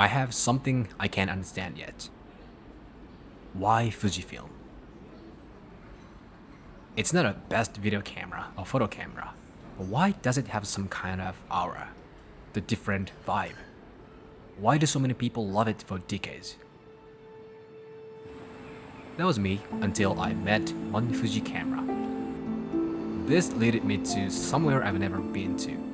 I have something I can't understand yet. Why Fujifilm? It's not a best video camera or photo camera, but why does it have some kind of aura? The different vibe? Why do so many people love it for decades? That was me until I met one Fuji camera. This led me to somewhere I've never been to.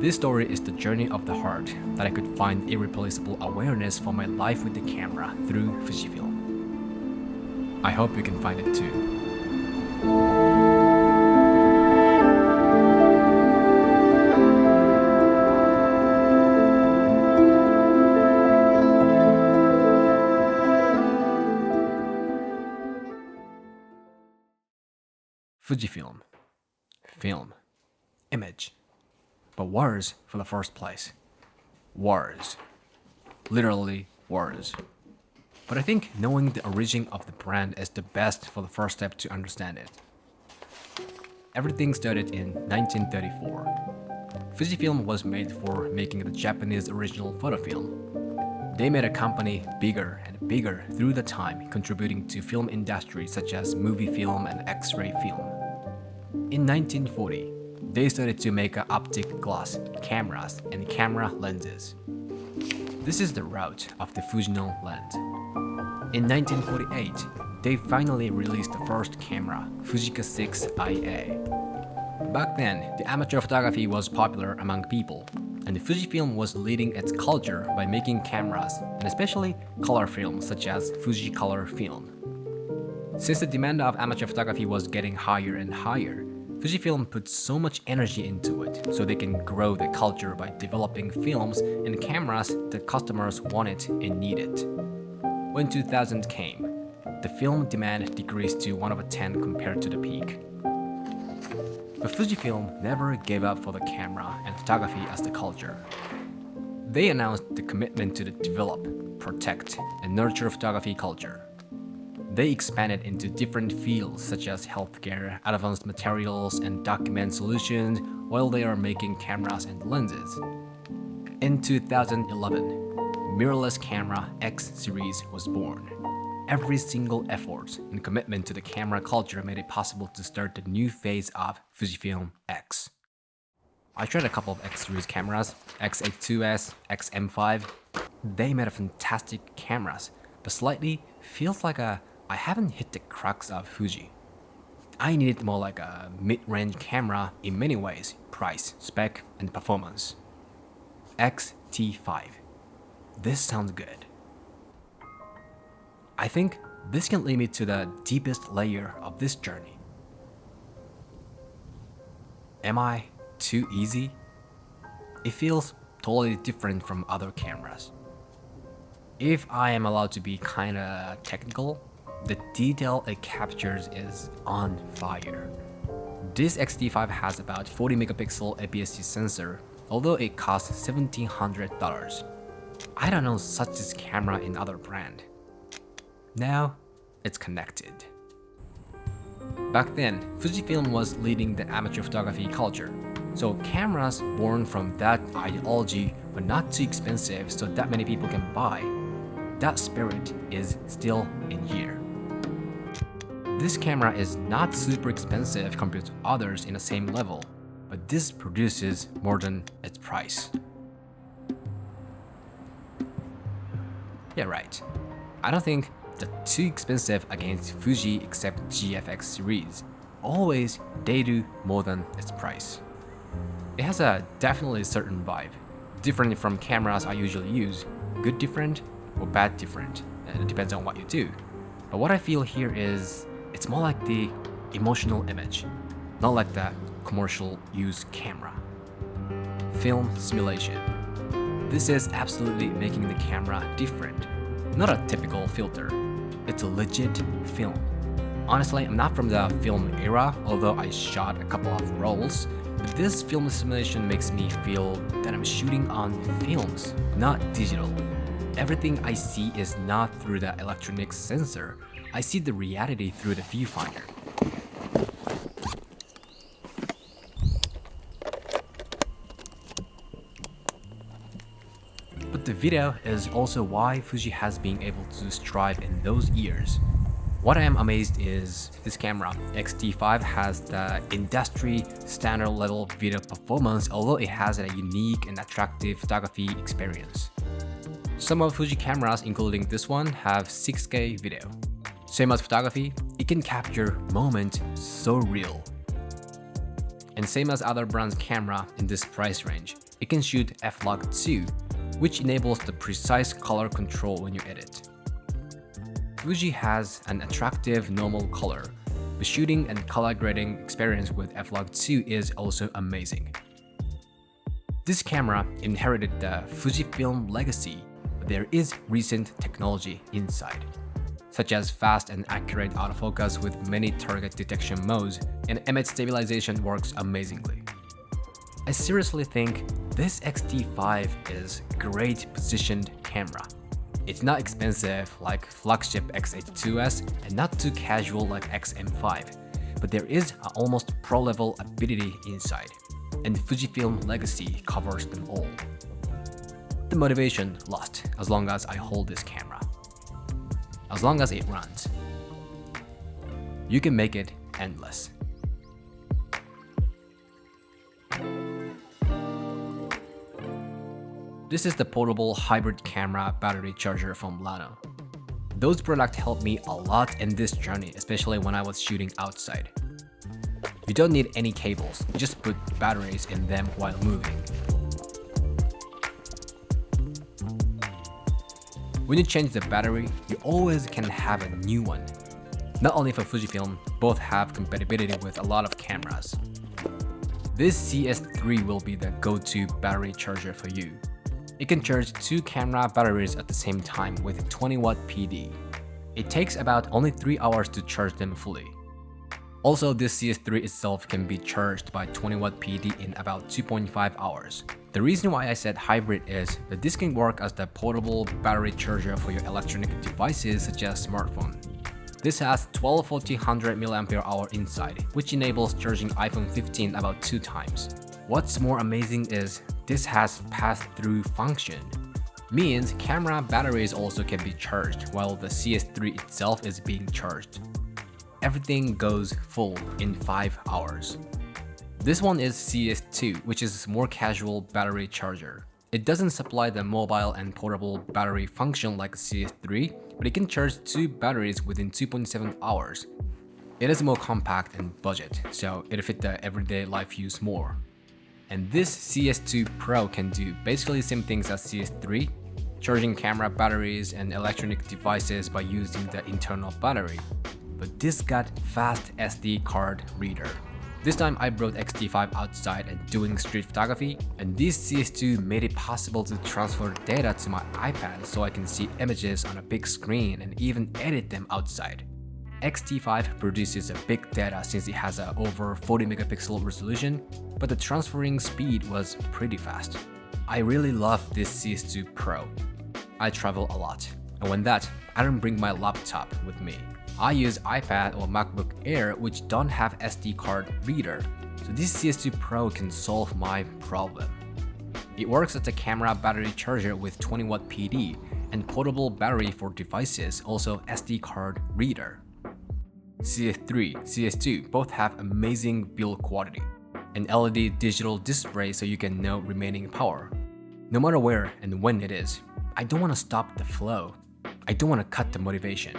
This story is the journey of the heart that I could find irreplaceable awareness for my life with the camera through Fujifilm. I hope you can find it too. Fujifilm. Film. Image. But wars for the first place. Wars. Literally wars. But I think knowing the origin of the brand is the best for the first step to understand it. Everything started in 1934. Fujifilm was made for making the Japanese original photo film. They made a company bigger and bigger through the time, contributing to film industries such as movie film and X-ray film. In 1940, they started to make optic glass cameras and camera lenses. This is the route of the Fujinal lens. In 1948, they finally released the first camera, Fujica 6IA. Back then, the amateur photography was popular among people, and the Fujifilm was leading its culture by making cameras, and especially color films such as Fuji Color Film. Since the demand of amateur photography was getting higher and higher, Fujifilm put so much energy into it so they can grow the culture by developing films and cameras that customers wanted and needed. When 2000 came, the film demand decreased to 1 over 10 compared to the peak. But Fujifilm never gave up for the camera and photography as the culture. They announced the commitment to develop, protect, and nurture photography culture. They expanded into different fields such as healthcare, advanced materials, and document solutions while they are making cameras and lenses. In 2011, mirrorless camera X series was born. Every single effort and commitment to the camera culture made it possible to start the new phase of Fujifilm X. I tried a couple of X series cameras, X82s, XM5. They made fantastic cameras, but slightly feels like I haven't hit the crux of Fuji. I needed more like a mid-range camera in many ways, price, spec, and performance. X-T5. This sounds good. I think this can lead me to the deepest layer of this journey. Am I too easy? It feels totally different from other cameras. If I am allowed to be kinda technical, the detail it captures is on fire. This X-T5 has about 40 megapixel APS-C sensor, although it costs $1,700. I don't know such this camera in other brand. Now, it's connected. Back then, Fujifilm was leading the amateur photography culture, so cameras born from that ideology were not too expensive so that many people can buy. That spirit is still in here. This camera is not super expensive compared to others in the same level, but this produces more than its price. Yeah, right. I don't think they're too expensive against Fuji except GFX series. Always, they do more than its price. It has a definitely certain vibe, different from cameras I usually use, good different or bad different, and it depends on what you do. But what I feel here is, it's more like the emotional image, not like the commercial use camera. Film simulation. This is absolutely making the camera different. Not a typical filter, it's a legit film. Honestly, I'm not from the film era, although I shot a couple of rolls, but this film simulation makes me feel that I'm shooting on films, not digital. Everything I see is not through the electronic sensor, I see the reality through the viewfinder. But But the video is also why Fuji has been able to strive in those years. What I am amazed is this camera, X-T5, has the industry standard level video performance, although it has a unique and attractive photography experience. Some of Fuji cameras, including this one, have 6K video. Same as photography, it can capture moment so real. And same as other brands' camera in this price range, it can shoot f-log2, which enables the precise color control when you edit. Fuji has an attractive normal color, but shooting and color grading experience with f-log2 is also amazing. This camera inherited the Fujifilm legacy, but there is recent technology inside, such as fast and accurate autofocus with many target detection modes, and image stabilization works amazingly. I seriously think this X-T5 is a great positioned camera. It's not expensive like flagship X-H2S and not too casual like XM5, but there is an almost pro-level ability inside, and Fujifilm legacy covers them all. The motivation lasts as long as I hold this camera. As long as it runs. You can make it endless. This is the portable hybrid camera battery charger from Lano. Those products helped me a lot in this journey, especially when I was shooting outside. You don't need any cables, you just put batteries in them while moving. When you change the battery, you always can have a new one. Not only for Fujifilm, both have compatibility with a lot of cameras. This CS3 will be the go-to battery charger for you. It can charge 2 camera batteries at the same time with 20W PD. It takes about only 3 hours to charge them fully. Also, this CS3 itself can be charged by 20W PD in about 2.5 hours. The reason why I said hybrid is that this can work as the portable battery charger for your electronic devices such as smartphone. This has 1200 mAh inside, which enables charging iPhone 15 about 2 times. What's more amazing is this has pass-through function. Means camera batteries also can be charged while the CS3 itself is being charged. Everything goes full in 5 hours. This one is CS2, which is a more casual battery charger. It doesn't supply the mobile and portable battery function like CS3, but it can charge 2 batteries within 2.7 hours. It is more compact and budget, so it'll fit the everyday life use more. And this CS2 Pro can do basically the same things as CS3, charging camera batteries and electronic devices by using the internal battery. But this got fast SD card reader. This time I brought X-T5 outside and doing street photography, and this CS2 made it possible to transfer data to my iPad so I can see images on a big screen and even edit them outside. X-T5 produces a big data since it has a over 40 megapixel resolution, but the transferring speed was pretty fast. I really love this CS2 Pro. I travel a lot, and when that, I don't bring my laptop with me. I use iPad or MacBook Air which don't have SD card reader, so this CS2 Pro can solve my problem. It works as a camera battery charger with 20W PD and portable battery for devices, also SD card reader. CS3, CS2 both have amazing build quality, an LED digital display so you can know remaining power. No matter where and when it is, I don't want to stop the flow. I don't want to cut the motivation.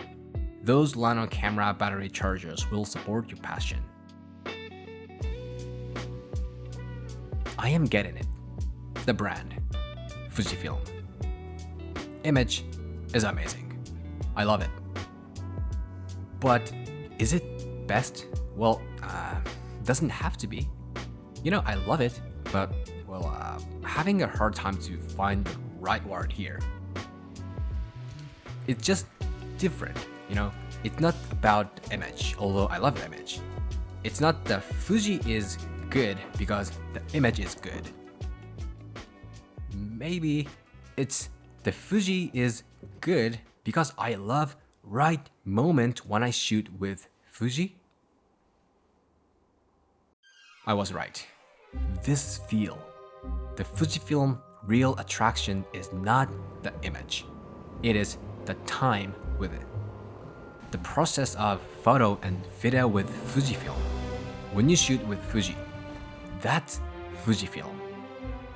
Those Lano camera battery chargers will support your passion. I am getting it. The brand, Fujifilm. Image is amazing. I love it. But is it best? Well, doesn't have to be. You know, I love it, but well, having a hard time to find the right word here. It's just different, you know? It's not about image, although I love image. It's not the Fuji is good because the image is good. Maybe it's the Fuji is good because I love right moment when I shoot with Fuji. I was right. This feel, the Fujifilm real attraction is not the image, it is the time with it. The process of photo and video with Fujifilm. When you shoot with Fuji, that's Fujifilm.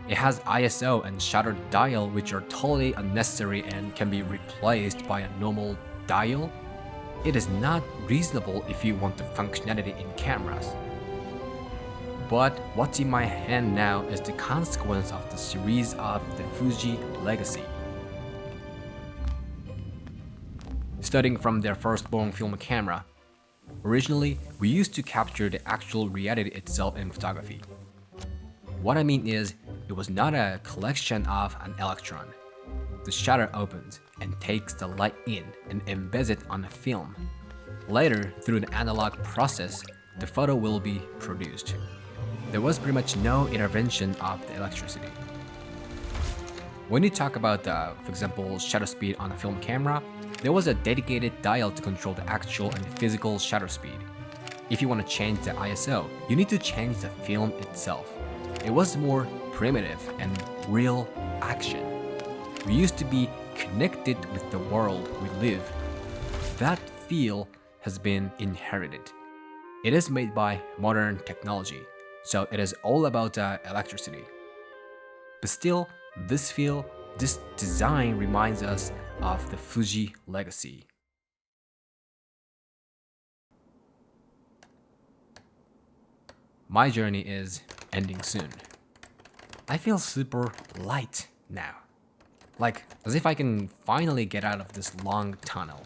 It has ISO and shutter dial which are totally unnecessary and can be replaced by a normal dial. It is not reasonable if you want the functionality in cameras. But what's in my hand now is the consequence of the series of the Fuji legacy. Starting from their firstborn film camera, originally we used to capture the actual reality itself in photography. What I mean is, it was not a collection of an electron. The shutter opens and takes the light in and embeds it on a film. Later, through the analog process, the photo will be produced. There was pretty much no intervention of the electricity. When you talk about, for example, shutter speed on a film camera, there was a dedicated dial to control the actual and physical shutter speed. If you want to change the ISO, you need to change the film itself. It was more primitive and real action. We used to be connected with the world we live. That feel has been inherited. It is made by modern technology, so it is all about electricity. But still, this feel, this design reminds us of the Fuji legacy. My journey is ending soon. I feel super light now. Like, as if I can finally get out of this long tunnel.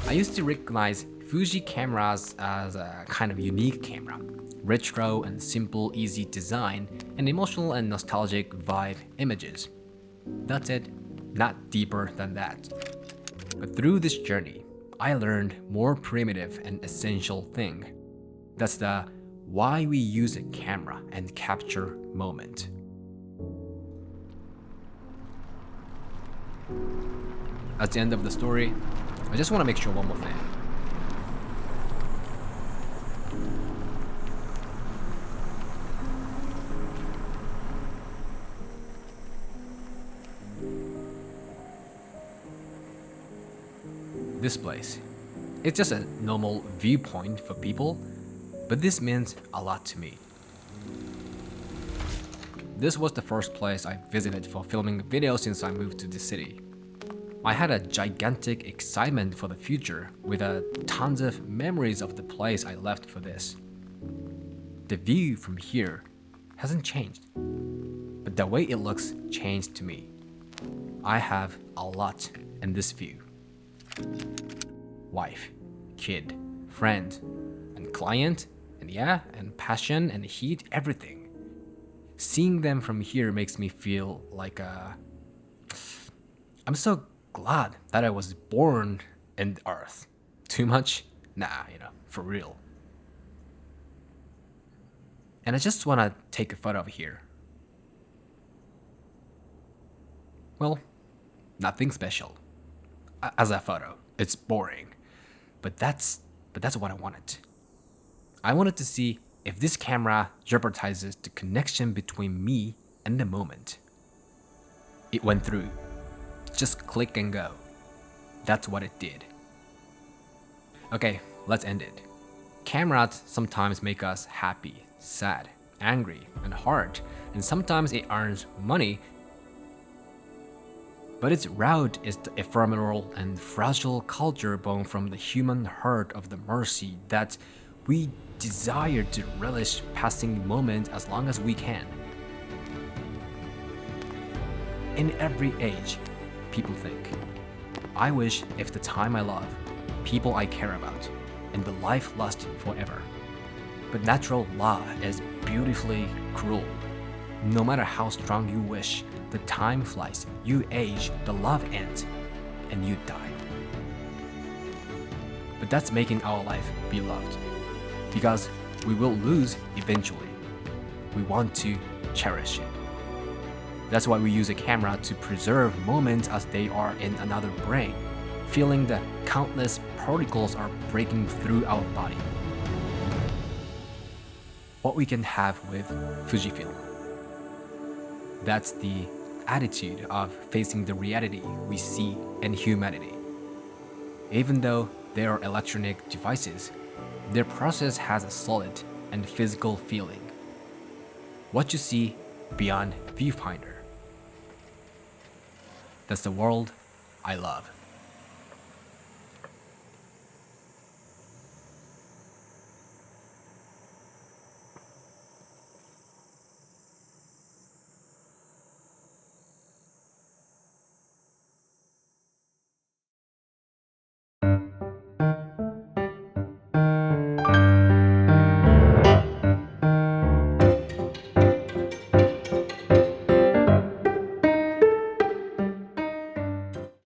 I used to recognize Fuji cameras as a kind of unique camera. Retro and simple, easy design, and emotional and nostalgic vibe images. That's it, not deeper than that. But through this journey, I learned more primitive and essential thing. That's the why we use a camera and capture moment. At the end of the story, I just want to make sure one more thing. This place, it's just a normal viewpoint for people, but this means a lot to me. This was the first place I visited for filming video since I moved to the city. I had a gigantic excitement for the future with tons of memories of the place I left for this. The view from here hasn't changed, but the way it looks changed to me. I have a lot in this view. Wife, kid, friend, and client, and passion and heat, everything. Seeing them from here makes me feel like I'm so glad that I was born in the earth. Too much? Nah, for real. And I just want to take a photo of here. Well, nothing special. As a photo, it's boring. But that's what I wanted. I wanted to see if this camera jeopardizes the connection between me and the moment. It went through. Just click and go. That's what it did. Okay, let's end it. Cameras sometimes make us happy, sad, angry, and hurt, and sometimes it earns money. But its route is the ephemeral and fragile culture born from the human heart of the mercy that we desire to relish passing moments as long as we can. In every age, people think, I wish if the time I love, people I care about, and the life last forever. But natural law is beautifully cruel. No matter how strong you wish, the time flies, you age, the love ends, and you die. But that's making our life beloved, because we will lose eventually. We want to cherish it. That's why we use a camera to preserve moments as they are in another brain, feeling the countless particles are breaking through our body. What we can have with Fujifilm. That's the attitude of facing the reality we see in humanity. Even though they are electronic devices, their process has a solid and physical feeling. What you see beyond viewfinder. That's the world I love.